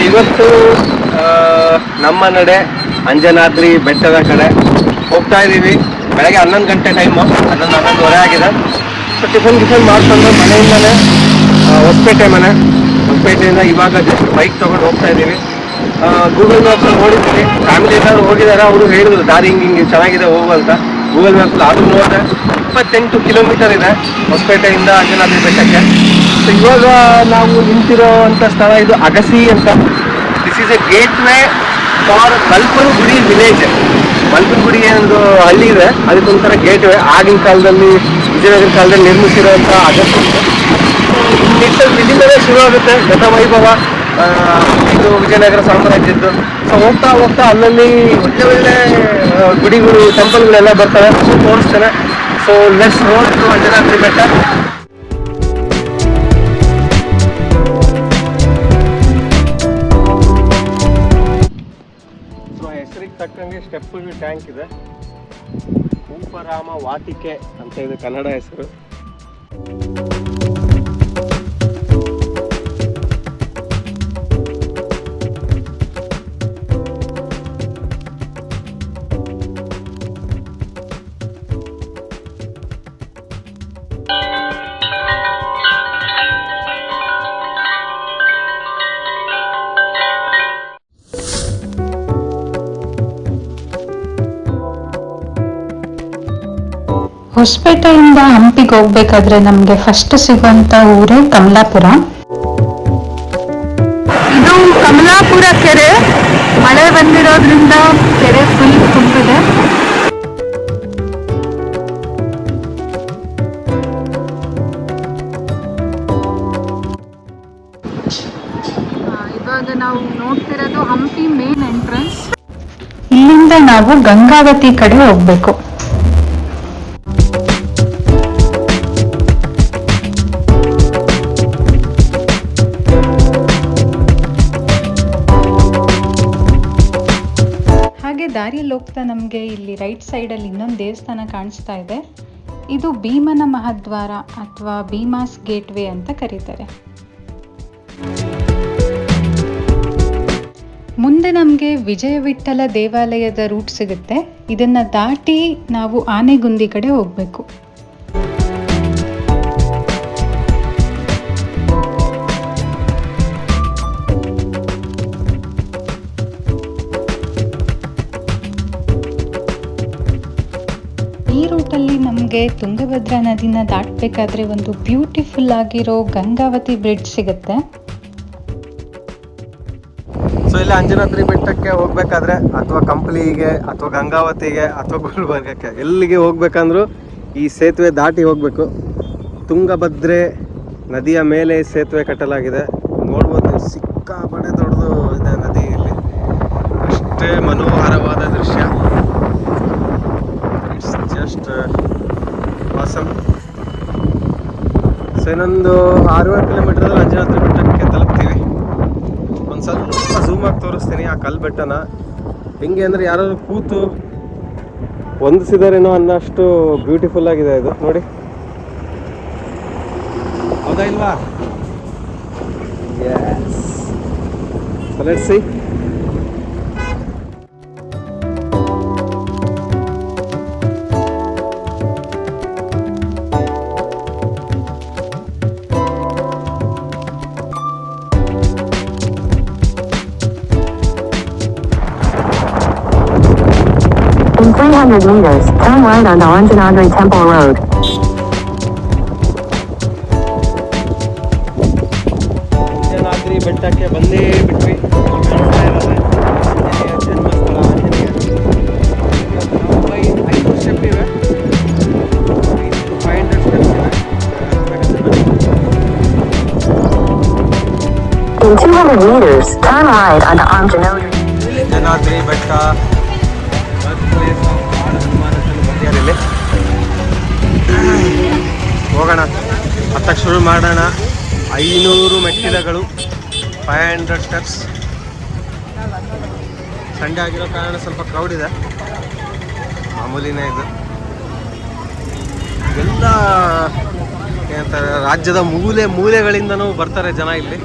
ಇವತ್ತು ನಮ್ಮ ನಡೆ ಅಂಜನಾದ್ರಿ ಬೆಟ್ಟದ ಕಡೆ ಹೋಗ್ತಾ ಇದ್ದೀವಿ. ಬೆಳಗ್ಗೆ 11 ಗಂಟೆ ಟೈಮು, 11:30 ಆಗಿದೆ. ಸೊ ಟಿಫನ್ ಮಾಡ್ಕೊಂಡು ಮನೆಯಿಂದಲೇ ಹೊಸಪೇಟೆಯಿಂದ ಇವಾಗ ಜಸ್ಟ್ ಬೈಕ್ ತೊಗೊಂಡು ಹೋಗ್ತಾ ಇದ್ದೀವಿ. ಗೂಗಲ್ ಮ್ಯಾಪ್ಸ್ ನೋಡಿದ್ದೀನಿ, ಫ್ಯಾಮಿಲಿ ಎಲ್ಲರೂ ಹೋಗಿದ್ದಾರೆ. ಅವರು ಹೇಳಿದ್ರು ದಾರಿ ಹಿಂಗೆ ಚೆನ್ನಾಗಿದೆ ಹೋಗು ಅಂತ. ಗೂಗಲ್ ಮ್ಯಾಪ್ಸ್ ಆದರೂ ನೋಡಿದೆ 28 ಕಿಲೋಮೀಟರ್ ಇದೆ ಹೊಸಪೇಟೆಯಿಂದ ಅಂಜನಾದ್ರಿ ಬೆಟ್ಟಕ್ಕೆ. ಸೊ ಇವಾಗ ನಾವು ನಿಂತಿರೋವಂಥ ಸ್ಥಳ ಇದು ಅಗಸಿ ಅಂತ. This is a gateway for Malpanagudi village. Malpanagudi ಒಂದು ಹಳ್ಳಿ ಇದೆ, ಅದಕ್ಕೊಂಥರ ಗೇಟ್ ವೇ. ಆಗಿನ ಕಾಲದಲ್ಲಿ, ವಿಜಯನಗರ ಕಾಲದಲ್ಲಿ ನಿರ್ಮಿಸಿರುವಂಥ ಅಗಸಿ. ಇಲ್ಲಿಂದಲೇ ಶುರು ಆಗುತ್ತೆ ಗತವೈಭವ, ಇದು ವಿಜಯನಗರ ಸಾಮ್ರಾಜ್ಯದ್ದು. ಸೊ ಹೋಗ್ತಾ ಅಲ್ಲಲ್ಲಿ ಒಳ್ಳೆ ಗುಡಿಗಳು, ಟೆಂಪಲ್ಗಳೆಲ್ಲ ಬರ್ತವೆ, ತೋರಿಸ್ತೇನೆ. So let's road to Anjanadri ಬೆಟ್ಟ. ಸೊ ಹೆಸರಿಗೆ ತಕ್ಕಂಗೆ ಸ್ಟೆಪ್ಪಿಗೆ ಟ್ಯಾಂಕ್ ಇದೆ. ಕೂಪರಾಮ ವಾಟಿಕೆ ಅಂತ ಇದೆ ಕನ್ನಡ ಹೆಸರು. ಹೊಸಪೇಟೆಯಿಂದ ಹಂಪಿಗೆ ಹೋಗ್ಬೇಕಾದ್ರೆ ನಮ್ಗೆ ಫಸ್ಟ್ ಸಿಗುವಂತ ಊರೇ ಕಮಲಾಪುರ. ಇದು ಕಮಲಾಪುರ ಕೆರೆ. ಮಳೆ ಬಂದಿರೋದ್ರಿಂದ ಕೆರೆ ಫುಲ್ ತುಂಬಿದೆ. ಇವಾಗ ನಾವು ನೋಡ್ತಿರೋದು ಹಂಪಿ ಮೇನ್ ಎಂಟ್ರೆನ್ಸ್. ಇಲ್ಲಿಂದ ನಾವು ಗಂಗಾವತಿ ಕಡೆ ಹೋಗ್ಬೇಕು. ದಾರಿಯಲ್ಲಿ ಹೋಗ್ತಾ ನಮಗೆ ಇಲ್ಲಿ ರೈಟ್ ಸೈಡಲ್ಲಿ ಇನ್ನೊಂದು ದೇವಸ್ಥಾನ ಕಾಣಿಸ್ತಾ ಇದೆ. ಇದು ಭೀಮನ ಮಹಾದ್ವಾರ ಅಥವಾ ಭೀಮಾಸ್ ಗೇಟ್ ವೇ ಅಂತ ಕರೀತಾರೆ. ಮುಂದೆ ನಮಗೆ ವಿಜಯ ವಿಠ್ಠಲ ದೇವಾಲಯದ ರೂಟ್ ಸಿಗುತ್ತೆ. ಇದನ್ನ ದಾಟಿ ನಾವು ಆನೆಗುಂದಿ ಕಡೆ ಹೋಗಬೇಕು. ರೂಟಲ್ಲಿ ನಮಗೆ ತುಂಗಭದ್ರಾ ನದಿನ ದಾಟಬೇಕಾದ್ರೆ ಒಂದು ಬ್ಯೂಟಿಫುಲ್ ಆಗಿರೋ ಗಂಗಾವತಿ ಬ್ರಿಡ್ಜ್ ಸಿಗುತ್ತೆ. ಸೊ ಇಲ್ಲಿ ಅಂಜನಾದ್ರಿ ಬೆಟ್ಟಕ್ಕೆ ಹೋಗ್ಬೇಕಾದ್ರೆ ಅಥವಾ ಕಂಪ್ಲಿಗೆ ಅಥವಾ ಗಂಗಾವತಿಗೆ ಅಥವಾ ಗುಲ್ಬರ್ಗಕ್ಕೆ ಎಲ್ಲಿಗೆ ಹೋಗ್ಬೇಕಂದ್ರೂ ಈ ಸೇತುವೆ ದಾಟಿ ಹೋಗ್ಬೇಕು. ತುಂಗಭದ್ರೆ ನದಿಯ ಮೇಲೆ ಸೇತುವೆ ಕಟ್ಟಲಾಗಿದೆ. ನೋಡ್ಬೋದು, ಸಿಕ್ಕಾಪಟ್ಟೆ ದೊಡ್ಡದು ಇದೆ ನದಿ. ಇಲ್ಲಿ ಅಷ್ಟೇ ಮನೋಹರವಾದ ದೃಶ್ಯ. Just awesome. ಸೊ ಇನ್ನೊಂದು 6-7 ಕಿಲೋಮೀಟರ್ ಅಂಜನಾದ್ರಿ ಬೆಟ್ಟಕ್ಕೆ ತಲುಪ್ತೀವಿ. ಒಂದು ಸ್ವಲ್ಪ ಝೂಮ್ ಆಗಿ ತೋರಿಸ್ತೀನಿ ಆ ಕಲ್ಲು ಬೆಟ್ಟನ. ಹೆಂಗೆ ಅಂದರೆ ಯಾರಾದ್ರೂ ಕೂತು ಹೊಂದಿಸಿದಾರೇನೋ ಅನ್ನೋಷ್ಟು ಬ್ಯೂಟಿಫುಲ್ ಆಗಿದೆ ಇದು. ನೋಡಿ, ಹೌದಾ ಇಲ್ವಾ? Yes. So let's see. In 300 meters, turn right onto Anjanadri Temple Road. Anjanadri ಬೆಟ್ಟಕ್ಕೆ ಬಂದೇ ಬಿಟ್ವಿ. ಜನ್ಮಸ್ಥಳ ಆಂಜನೇಯ. 500 ಸ್ಟೆಪ್ ಇವೆ, 500 ಸ್ಟೆಪ್ಸ್ ಇವೆ. In 200 meters, turn right onto Anjanadri. Anjanadri ಬೆಟ್ಟ ಬದಿಯಲ್ಲಿ ಹೋಗೋಣ. ಹತ್ತಕ್ಕೆ ಶುರು ಮಾಡೋಣ. 500 ಮೆಟ್ಟಿಲುಗಳು, 500 ಸ್ಟೆಪ್ಸ್. ಸಂಡೇ ಆಗಿರೋ ಕಾರಣ ಸ್ವಲ್ಪ ಕ್ರೌಡ್ ಇದೆ, ಮಾಮೂಲಿನೇ ಇದು. ಎಲ್ಲ ಏನಂತಾರೆ, ರಾಜ್ಯದ ಮೂಲೆಗಳಿಂದನೂ ಬರ್ತಾರೆ ಜನ ಇಲ್ಲಿ.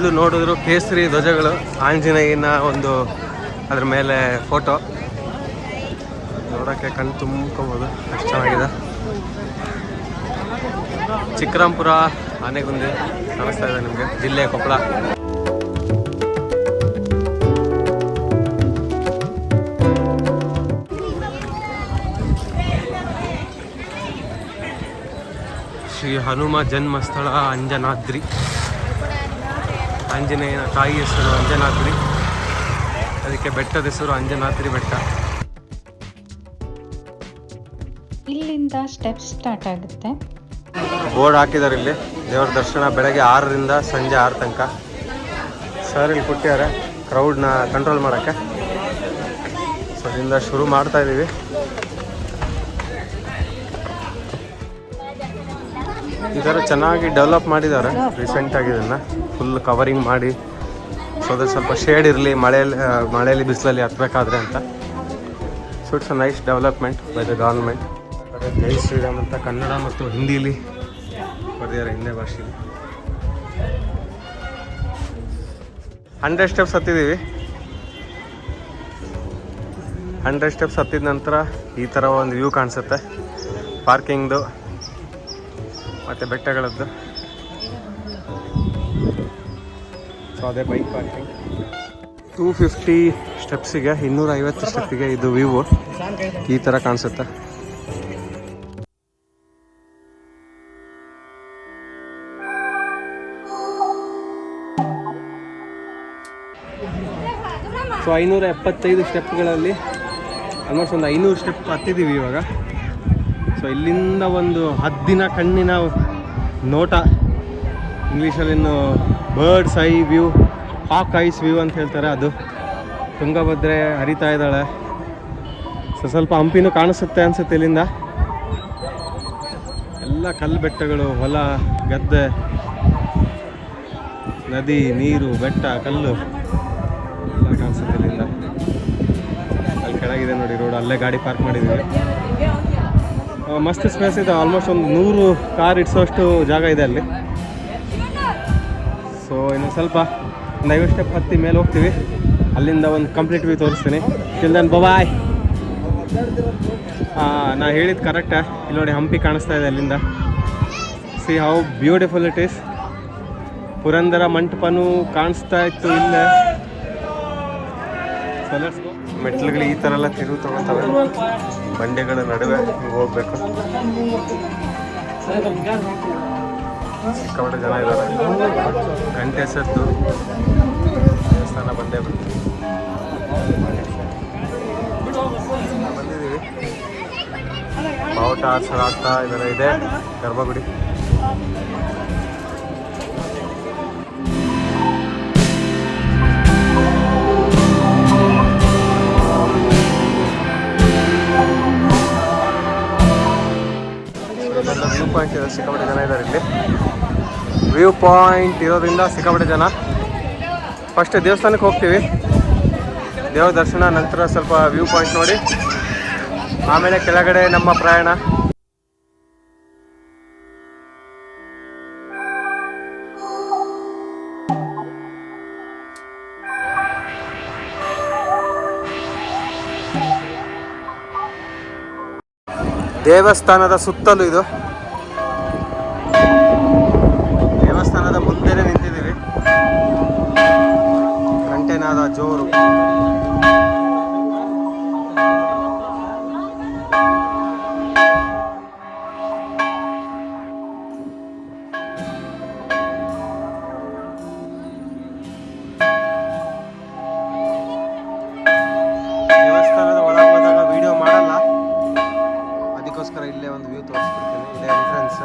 ಎಲ್ಲೂ ನೋಡಿದ್ರು ಕೇಸರಿ ಧ್ವಜಗಳು, ಆಂಜನೇಯನ ಒಂದು ಅದ್ರ ಮೇಲೆ ಫೋಟೋ ನೋಡೋಕ್ಕೆ ಕಣ್ಣು ತುಂಬ್ಕೋಬೋದು, ಅಷ್ಟು ಚೆನ್ನಾಗಿದೆ. ಚಿಕ್ಕರಾಂಪುರ ಆನೆಗುಂದಿ ಕಾಣಿಸ್ತಾ ಇದೆ ನಿಮಗೆ, ಜಿಲ್ಲೆ ಕೊಪ್ಪಳ. ಶ್ರೀ ಹನುಮ ಜನ್ಮಸ್ಥಳ ಅಂಜನಾದ್ರಿ, ಆಂಜನೇಯನ ತಾಯಿ ಹೆಸರು ಅಂಜನಾದ್ರಿ, ಅದಕ್ಕೆ ಬೆಟ್ಟದ ಹೆಸರು ಅಂಜನಾದ್ರಿ ಬೆಟ್ಟ. ಇಲ್ಲಿಂದ ಸ್ಟೆಪ್ಸ್ ಸ್ಟಾರ್ಟ್ ಆಗುತ್ತೆ. ಬೋರ್ಡ್ ಹಾಕಿದ್ದಾರೆ ಇಲ್ಲಿ, ದೇವರ ದರ್ಶನ ಬೆಳಗ್ಗೆ 6ರಿಂದ ಸಂಜೆ 6 ತನಕ. ಸರ್ ಇಲ್ಲಿ ಕೊಟ್ಟಿದ್ದಾರೆ ಕ್ರೌಡ್ನ ಕಂಟ್ರೋಲ್ ಮಾಡೋಕ್ಕೆ. ಸೊ ಇಲ್ಲಿಂದ ಶುರು ಮಾಡ್ತಾ ಇದ್ದೀವಿ. ಈ ಥರ ಚೆನ್ನಾಗಿ ಡೆವಲಪ್ ಮಾಡಿದ್ದಾರೆ ರೀಸೆಂಟಾಗಿ, ಇದನ್ನು ಫುಲ್ ಕವರಿಂಗ್ ಮಾಡಿ, ಸೊ ಅದ್ರ ಸ್ವಲ್ಪ ಶೇಡ್ ಇರಲಿ ಮಳೆಯಲ್ಲಿ ಬಿಸಿಲಲ್ಲಿ ಹತ್ತಬೇಕಾದ್ರೆ ಅಂತ. So it's a nice development by the government. ಜೈ ಶ್ರೀರಾಮ್ ಅಂತ ಕನ್ನಡ ಮತ್ತು ಹಿಂದಿಲಿ ಬರೆದಿದ್ದಾರೆ, ಹಿಂದಿ ಭಾಷೆಯಲ್ಲಿ. 100 ಸ್ಟೆಪ್ಸ್ ಹತ್ತಿದ್ದೀವಿ. 100 ಸ್ಟೆಪ್ಸ್ ಹತ್ತಿದ ನಂತರ ಈ ಥರ ಒಂದು ವ್ಯೂ ಕಾಣಿಸುತ್ತೆ, ಪಾರ್ಕಿಂಗ್ದು ಮತ್ತು ಬೆಟ್ಟಗಳದ್ದು. ಸೊ ಅದೇ ಬೈಕ್ ಪಾರ್ಕಿಂಗ್. 250 ಸ್ಟೆಪ್ಸಿಗೆ 250 ಸ್ಟೆಪ್ಪಿಗೆ ಇದು ವ್ಯೂ ಈ ಥರ ಕಾಣಿಸುತ್ತೆ. ಸೊ 575 ಸ್ಟೆಪ್ಗಳಲ್ಲಿ ಆಲ್ಮೋಸ್ಟ್ ಒಂದು 500 ಸ್ಟೆಪ್ ಹತ್ತಿದ್ದೀವಿ ಇವಾಗ. ಸೊ ಇಲ್ಲಿಂದ ಒಂದು ಹದ್ದಿನ ಕಣ್ಣಿನ ನೋಟ, ಇಂಗ್ಲೀಷಲ್ಲಿನ್ನು ಬರ್ಡ್ಸ್ ಐ ವ್ಯೂ, ಹಾಕ್ ಐಸ್ ವ್ಯೂ ಅಂತ ಹೇಳ್ತಾರೆ. ಅದು ತುಂಗಭದ್ರೆ ಹರಿತಾ ಇದ್ದಾಳೆ. ಸೊ ಸ್ವಲ್ಪ ಹಂಪಿನೂ ಕಾಣಿಸುತ್ತೆ ಅನಿಸುತ್ತೆ ಇಲ್ಲಿಂದ. ಎಲ್ಲ ಕಲ್ಲು ಬೆಟ್ಟಗಳು, ಹೊಲ ಗದ್ದೆ, ನದಿ, ನೀರು, ಬೆಟ್ಟ, ಕಲ್ಲು ಎಲ್ಲ ಕಾಣಿಸುತ್ತೆ ಇಲ್ಲಿಂದ. ಅಲ್ಲಿ ಕೆಳಗಿದೆ ನೋಡಿ ರೋಡ್, ಅಲ್ಲೇ ಗಾಡಿ ಪಾರ್ಕ್ ಮಾಡಿದ್ದೀವಿ. ಮಸ್ತ್ ಸ್ಪೇಸ್ ಇದೆ, ಆಲ್ಮೋಸ್ಟ್ ಒಂದು 100 ಕಾರ್ ಇಡ್ಸೋಷ್ಟು ಜಾಗ ಇದೆ ಅಲ್ಲಿ. ಸೊ ಇನ್ನು ಸ್ವಲ್ಪ ಒಂದು 50 ಸ್ಟೆಪ್ ಹತ್ತಿ ಮೇಲೆ ಹೋಗ್ತೀವಿ, ಅಲ್ಲಿಂದ ಒಂದು ಕಂಪ್ಲೀಟ್ ವ್ಯೂ ತೋರಿಸ್ತೀನಿ. Till then bye. ನಾ ಹೇಳಿದ್ದು ಕರೆಕ್ಟಾ? ಇಲ್ಲಿ ನೋಡಿ ಹಂಪಿ ಕಾಣಿಸ್ತಾ ಇದೆ ಅಲ್ಲಿಂದ. See how beautiful it is. Purandara ಮಂಟಪನೂ ಕಾಣಿಸ್ತಾ ಇತ್ತು ಇಲ್ಲೇ. ಮೆಟ್ಲುಗಳು ಈ ಥರ ಎಲ್ಲ ತಿರುವು ತಗೊಳ್ತವೆ, ಬಂಡೆಗಳ ನಡುವೆ ನೀವು ಹೋಗ್ಬೇಕು. ಸಿಕ್ಕಾಪಟ್ಟೆ ಜನ ಇದ್ದಾರೆ. ಗಂಟೆ ಸದ್ದು ದೇವಸ್ಥಾನ ಬಂದೇ ಬಂದಿದ್ದೀವಿ. ಬಾವುಟ ಸರಾಟ ಇದೆಲ್ಲ ಇದೆ, ಗರ್ಭಗುಡಿ. ವ್ಯೂ ಪಾಯಿಂಟ್ ಇದೆ, ಸಿಕ್ಕಾಪಟ್ಟೆ ಜನ ಇದ್ದಾರೆ ಇಲ್ಲಿ. ವ್ಯೂ ಪಾಯಿಂಟ್ ಇರೋದ್ರಿಂದ ಸಿಕ್ಕಾಪಟ್ಟೆ ಜನ. ಫಸ್ಟ್ ದೇವಸ್ಥಾನಕ್ಕೆ ಹೋಗ್ತೀವಿ, ದೇವರ ದರ್ಶನ, ನಂತರ ಸ್ವಲ್ಪ ವ್ಯೂ ಪಾಯಿಂಟ್ ನೋಡಿ, ಆಮೇಲೆ ಕೆಳಗಡೆ ನಮ್ಮ ಪ್ರಯಾಣ. ದೇವಸ್ಥಾನದ ಸುತ್ತಲೂ ಇದು, ದೇವಸ್ಥಾನದ ಮುಂದೆನೇ ನಿಂತಿದ್ದೀವಿ. ಗಂಟೆನಾದ ಜೋರು. ದೇವಸ್ಥಾನದ ಒಳಗೆ ಹೋದಾಗ ವಿಡಿಯೋ ಮಾಡಲ್ಲ, ಅದಕ್ಕೋಸ್ಕರ ಇಲ್ಲೇ ಒಂದು ವ್ಯೂ ತೋರಿಸ್ಬಿಡ್ತೀನಿ. ಇಲ್ಲೇ ಎಂಟ್ರೆನ್ಸ್.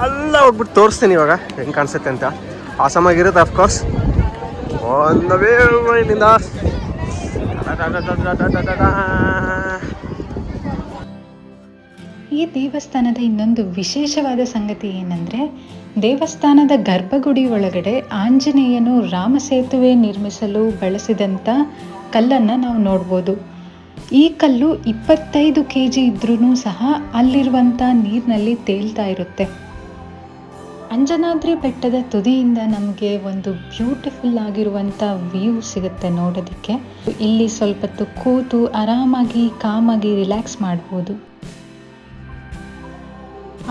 ಅಲ್ಲ ಹೋಗ್ಬಿಟ್ಟು ತೋರಿಸ್ತೀನಿ ಇವಾಗ ಹೆಂಗೆ ಕಾಣಿಸುತ್ತೆ ಅಂತ. ಆಸಮಾಗಿರುತ್ತೆ ಅಫ್ಕೋರ್ಸ್. ಒಂದವೇ ಇಲ್ಲಿಂದ ಈ ದೇವಸ್ಥಾನದ ಇನ್ನೊಂದು ವಿಶೇಷವಾದ ಸಂಗತಿ ಏನಂದರೆ, ದೇವಸ್ಥಾನದ ಗರ್ಭಗುಡಿ ಒಳಗಡೆ ಆಂಜನೇಯನು ರಾಮ ಸೇತುವೆ ನಿರ್ಮಿಸಲು ಬಳಸಿದಂಥ ಕಲ್ಲನ್ನು ನಾವು ನೋಡ್ಬೋದು. ಈ ಕಲ್ಲು 25 kg ಇದ್ರೂ ಸಹ ಅಲ್ಲಿರುವಂಥ ನೀರಿನಲ್ಲಿ ತೇಲ್ತಾ ಇರುತ್ತೆ. ಅಂಜನಾದ್ರಿ ಬೆಟ್ಟದ ತುದಿಯಿಂದ ನಮಗೆ ಒಂದು ಬ್ಯೂಟಿಫುಲ್ ಆಗಿರುವಂಥ ವ್ಯೂ ಸಿಗುತ್ತೆ ನೋಡೋದಕ್ಕೆ. ಇಲ್ಲಿ ಸ್ವಲ್ಪ ಹೊತ್ತು ಕೂತು ಆರಾಮಾಗಿ ಕಾಮಾಗಿ ರಿಲ್ಯಾಕ್ಸ್ ಮಾಡ್ಬೋದು.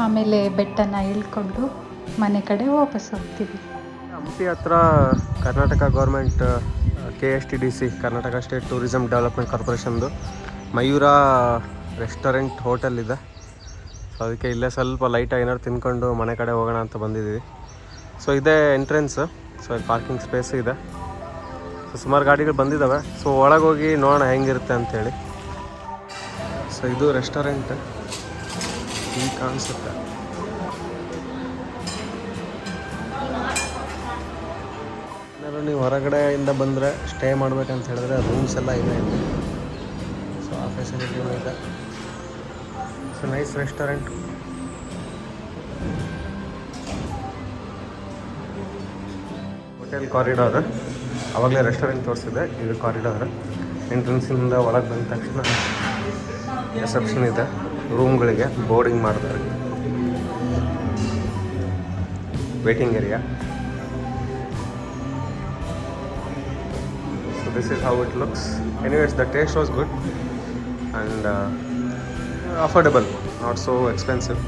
ಆಮೇಲೆ ಬೆಟ್ಟನ ಇಳ್ಕೊಂಡು ಮನೆ ಕಡೆ ವಾಪಸ್ ಹೋಗ್ತೀವಿ. ಹಂಪಿ ಹತ್ರ Karnataka government KSTDC Karnataka state tourism development ಕಾರ್ಪೊರೇಷನ್ದು ಮಯೂರ ರೆಸ್ಟೋರೆಂಟ್ ಹೋಟೆಲ್ ಇದೆ. ಸೊ ಅದಕ್ಕೆ ಇಲ್ಲೇ ಸ್ವಲ್ಪ ಲೈಟಾಗಿ ಏನಾದ್ರು ತಿನ್ಕೊಂಡು ಮನೆ ಕಡೆ ಹೋಗೋಣ ಅಂತ ಬಂದಿದ್ದೀವಿ. ಸೊ ಇದೇ ಎಂಟ್ರೆನ್ಸ್. ಸೊ ಇಲ್ಲಿ ಪಾರ್ಕಿಂಗ್ ಸ್ಪೇಸ್ ಇದೆ. ಸೊ ಸುಮಾರು ಗಾಡಿಗಳು ಬಂದಿದ್ದಾವೆ. ಸೊ ಒಳಗೆ ಹೋಗಿ ನೋಡೋಣ ಹೆಂಗಿರುತ್ತೆ ಅಂಥೇಳಿ. ಸೊ ಇದು ರೆಸ್ಟೋರೆಂಟ್ ಈಗ ಕಾಣಿಸುತ್ತೆ. ಏನಾದ್ರು ನೀವು ಹೊರಗಡೆಯಿಂದ ಬಂದರೆ ಸ್ಟೇ ಮಾಡ್ಬೇಕಂತ ಹೇಳಿದ್ರೆ ರೂಮ್ಸ್ ಎಲ್ಲ ಇದೆ ಇಲ್ಲಿ. ಸೊ ಆ ಫೆಸಿಲಿಟಿನೂ ಇದೆ. So nice restaurant. Hotel corridor. ಆವಾಗಲೇ ರೆಸ್ಟೋರೆಂಟ್ ತೋರಿಸಿದೆ. ಇದು ಕಾರಿಡಾರ್. ಎಂಟ್ರೆನ್ಸಿಂದ ಒಳಗೆ ಬಂದ ತಕ್ಷಣ ರಿಸೆಪ್ಷನ್ ಇದೆ. ರೂಮ್ಗಳಿಗೆ ಬೋರ್ಡಿಂಗ್ ಮಾಡ್ತಾರೆ. Waiting area. So this is how it looks. Anyways, the taste was good and affordable, not so expensive.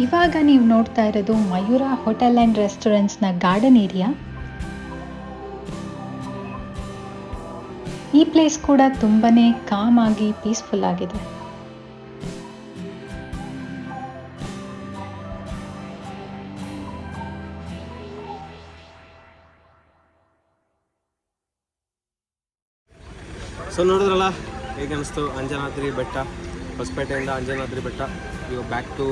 ಇವಾಗ ನೀವು ನೋಡ್ತಾ ಇರೋದು ಮಯೂರ ಹೋಟೆಲ್ ಆ್ಯಂಡ್ ರೆಸ್ಟೋರೆಂಟ್ಸ್ನ ಗಾರ್ಡನ್ ಏರಿಯಾ. ಈ ಪ್ಲೇಸ್ ಕೂಡ ತುಂಬಾನೇ ಕಾಮ್ ಆಗಿ ಪೀಸ್ಫುಲ್ ಆಗಿದೆ. ಸೊ ನೋಡಿದ್ರಲ್ಲ ಹೇಗೆ ಅನಿಸ್ತು ಅಂಜನಾದ್ರಿ ಬೆಟ್ಟ. ಹೊಸಪೇಟೆಯಿಂದ ಅಂಜನಾದ್ರಿ ಬೆಟ್ಟ. ಇವಾಗ ಬ್ಯಾಕ್ ಟು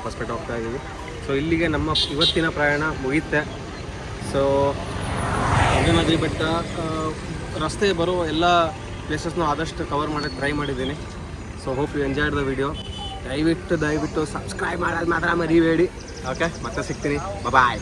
ಹೊಸಪೇಟೆ ಹೋಗ್ತಾ ಇದ್ದೀವಿ. ಸೊ ಇಲ್ಲಿಗೆ ನಮ್ಮ ಇವತ್ತಿನ ಪ್ರಯಾಣ ಮುಗಿಯುತ್ತೆ. ಸೊ ಅಂಜನಾದ್ರಿ ಬೆಟ್ಟ ರಸ್ತೆ ಬರೋ ಎಲ್ಲ ಪ್ಲೇಸಸ್ನೂ ಆದಷ್ಟು ಕವರ್ ಮಾಡೋಕ್ಕೆ ಟ್ರೈ ಮಾಡಿದ್ದೀನಿ. So hope you enjoyed the video. ದಯವಿಟ್ಟು ಸಬ್ಸ್ಕ್ರೈಬ್ ಮಾಡೋದು ಮಾತ್ರ ಮರಿಬೇಡಿ. ಓಕೆ, ಮತ್ತೆ ಸಿಗ್ತೀನಿ. ಬಾಯ್.